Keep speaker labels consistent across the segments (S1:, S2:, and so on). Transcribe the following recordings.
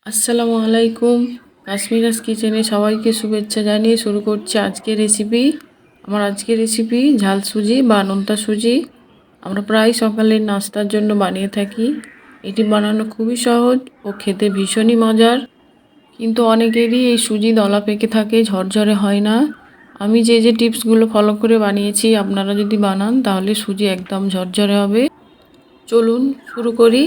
S1: আসসালামু আলাইকুম। কাশ্মীরাস কিচেনে সবাইকে শুভেচ্ছা জানিয়ে শুরু করছি আজকের রেসিপি। আমার আজকের রেসিপি ঝাল সুজি বা নোনতা সুজি। আমরা প্রায় সকালের নাস্তার জন্য বানিয়ে থাকি। এটি বানানো খুবই সহজ ও খেতে ভীষণই মজার, কিন্তু অনেকেরই এই সুজি দলা পেকে থাকে, ঝরঝরে হয় না। আমি যে টিপসগুলো ফলো করে বানিয়েছি, আপনারা যদি বানান তাহলে সুজি একদম ঝরঝরে হবে। চলুন শুরু করি।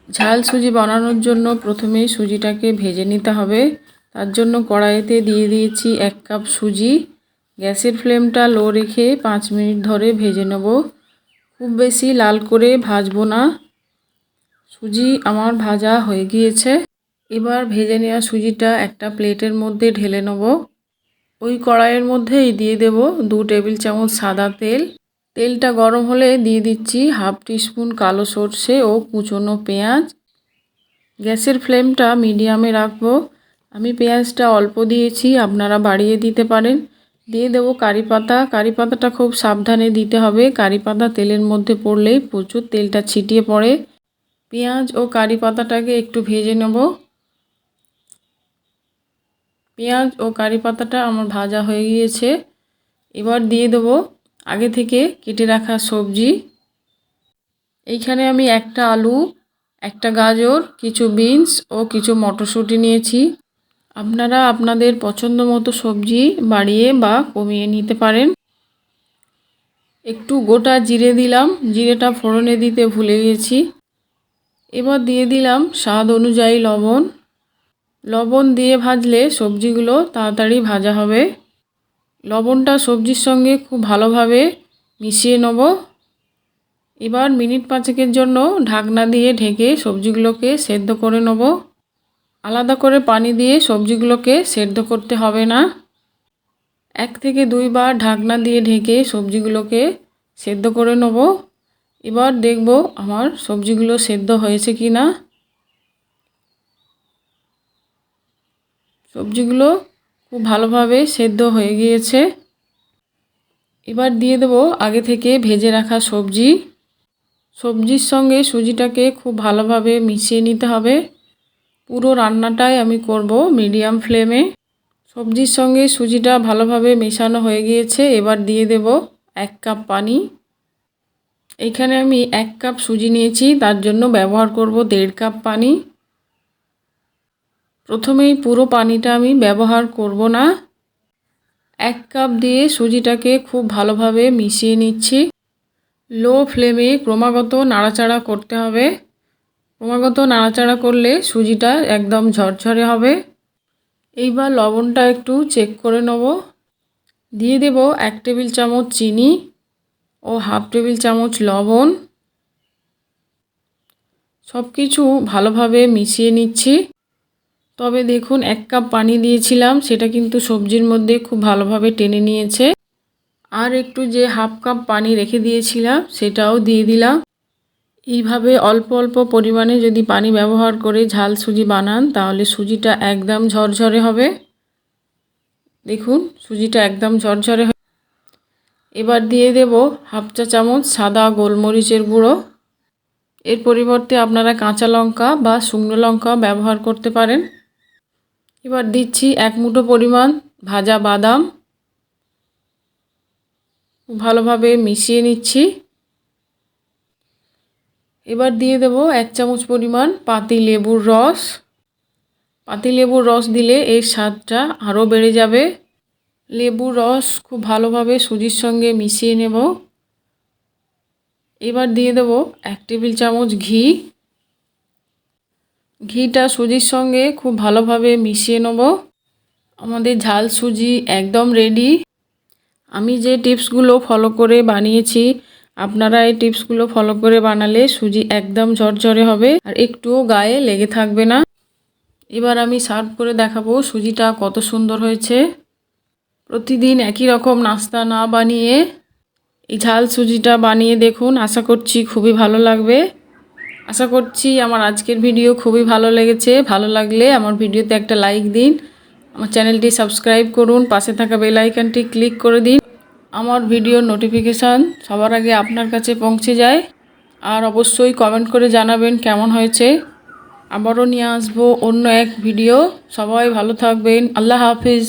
S1: ঝাল সুজি বানানোর জন্য প্রথমেই সুজিটাকে ভেজে নিতে হবে। তার জন্য কড়াইতে দিয়ে দিয়েছি 1 কাপ সুজি। গ্যাসের ফ্লেমটা লো রেখে 5 মিনিট ধরে ভেজে নেব। খুব বেশি লাল করে ভাজবো না। সুজি আমার ভাজা হয়ে গিয়েছে। এবার ভেজে নেওয়া সুজিটা একটা প্লেটের মধ্যে ঢেলে নেব। ওই কড়াইয়ের মধ্যেই দিয়ে দেব 2 টেবিল চামচ সাদা তেল। তেলটা গরম হলে দিয়ে দিচ্ছি হাফ টিস্পুন কালো সর্ষে ও কুচনো পেঁয়াজ। গ্যাসের ফ্লেমটা মিডিয়ামে রাখবো। আমি পেঁয়াজটা অল্প দিয়েছি, আপনারা বাড়িয়ে দিতে পারেন। দিয়ে দেব কারি পাতা। কারি পাতাটা খুব সাবধানে দিতে হবে, কারি পাতা তেলের মধ্যে পড়লেই প্রচুর তেলটা ছিটিয়ে পড়ে। পেঁয়াজ ও কারি পাতাটাকে একটু ভেজে নেব। পেঁয়াজ ও কারি পাতাটা আমার ভাজা হয়ে গিয়েছে। এবার দিয়ে দেব আগে থেকে কেটে রাখা সবজি। এইখানে আমি একটা আলু, একটা গাজর, কিছু বিনস ও কিছু মটরশুঁটি নিয়েছি। আপনারা আপনাদের পছন্দ মতো সবজি বাড়িয়ে বা কমিয়ে নিতে পারেন। একটু গোটা জিরে দিলাম, জিরেটা ফোড়নে দিতে ভুলে গেছি। এবার দিয়ে দিলাম স্বাদ অনুযায়ী লবণ। লবণ দিয়ে ভাজলে সবজিগুলো তাড়াতাড়ি ভাজা হবে। লবণটা সবজির সঙ্গে খুব ভালোভাবে মিশিয়ে নেব। এবার মিনিট 5 জন্য ঢাকনা দিয়ে ঢেকে সবজিগুলোকে সেদ্ধ করে নেব। আলাদা করে পানি দিয়ে সবজিগুলোকে সেদ্ধ করতে হবে না। 1 থেকে 2 বার ঢাকনা দিয়ে ঢেকে সবজিগুলোকে সেদ্ধ করে নেব। এবার দেখব আমার সবজিগুলো সেদ্ধ হয়েছে কি না। সবজিগুলো খুব ভালোভাবে সেদ্ধ হয়ে গিয়েছে। এবার দিয়ে দেব আগে থেকে ভেজে রাখা সবজি। সবজির সঙ্গে সুজিটাকে খুব ভালোভাবে মিশিয়ে নিতে হবে। পুরো রান্নাটাই আমি করব মিডিয়াম ফ্লেমে। সবজির সঙ্গে সুজিটা ভালোভাবে মেশানো হয়ে গিয়েছে। এবার দিয়ে দেব 1 কাপ পানি। এইখানে আমি 1 কাপ সুজি নিয়েছি, তার জন্য ব্যবহার করব 1.5 কাপ পানি। প্রথমেই পুরো পানিটা আমি ব্যবহার করব না। 1 কাপ দিয়ে সুজিটাকে খুব ভালোভাবে মিশিয়ে নিচ্ছি। লো ফ্লেমে ক্রমাগত নাড়াচাড়া করতে হবে। ক্রমাগত নাড়াচাড়া করলে সুজিটা একদম ঝরঝরে হবে। এইবার লবণটা একটু চেক করে নেব। দিয়ে দেব 1 টেবিল চামচ চিনি ও হাফ টেবিল চামচ লবণ। সব কিছু ভালোভাবে মিশিয়ে নিচ্ছি। তবে দেখুন 1 কাপ পানি দিয়েছিলাম, সেটা কিন্তু সবজির মধ্যে খুব ভালোভাবে টেনে নিয়েছে। আর একটু যে হাফ কাপ পানি রেখে দিয়েছিলাম সেটাও দিয়ে দিলাম। এইভাবে অল্প অল্প পরিমাণে যদি পানি ব্যবহার করে ঝাল সুজি বানান তাহলে সুজিটা একদম ঝরঝরে হবে। দেখুন সুজিটা একদম ঝরঝরে। এবার দিয়ে দেব হাফ চা চামচ সাদা গোলমরিচের গুঁড়ো। এর পরিবর্তে আপনারা কাঁচা লঙ্কা বা শুকনো লঙ্কা ব্যবহার করতে পারেন। এবার দিচ্ছি 1 মুঠো পরিমাণ ভাজা বাদাম। ভালোভাবে মিশিয়ে নিচ্ছি। এবার দিয়ে দেব 1 চামচ পরিমাণ পাতি লেবুর রস। পাতি লেবুর রস দিলে এর স্বাদটা আরও বেড়ে যাবে। লেবুর রস খুব ভালোভাবে সুজির সঙ্গে মিশিয়ে নেব। এবার দিয়ে দেব 1 টেবিল চামচ ঘি। ঘিটা সুজির সঙ্গে খুব ভালোভাবে মিশিয়ে নেব। আমাদের ঝাল সুজি একদম রেডি। আমি যে টিপসগুলো ফলো করে বানিয়েছি, আপনারা এই টিপসগুলো ফলো করে বানালে সুজি একদম ঝরঝরে হবে আর একটুও গায়ে লেগে থাকবে না। এবার আমি সার্ভ করে দেখাবো সুজিটা কত সুন্দর হয়েছে। প্রতিদিন একই রকম নাস্তা না বানিয়ে এই ঝাল সুজিটা বানিয়ে দেখুন, আশা করছি খুবই ভালো লাগবে। আশা করছি আমার আজকের ভিডিও খুবই ভালো লেগেছে। ভালো লাগলে আমার ভিডিওতে একটা লাইক দিন, আমার চ্যানেলটি সাবস্ক্রাইব করুন, পাশে থাকা বেল আইকনটি ক্লিক করে দিন। আমার ভিডিওর নোটিফিকেশান সবার আগে আপনার কাছে পৌঁছে যায়। আর অবশ্যই কমেন্ট করে জানাবেন কেমন হয়েছে। আবারও নিয়ে আসবো অন্য এক ভিডিও। সবাই ভালো থাকবেন। আল্লাহ হাফিজ।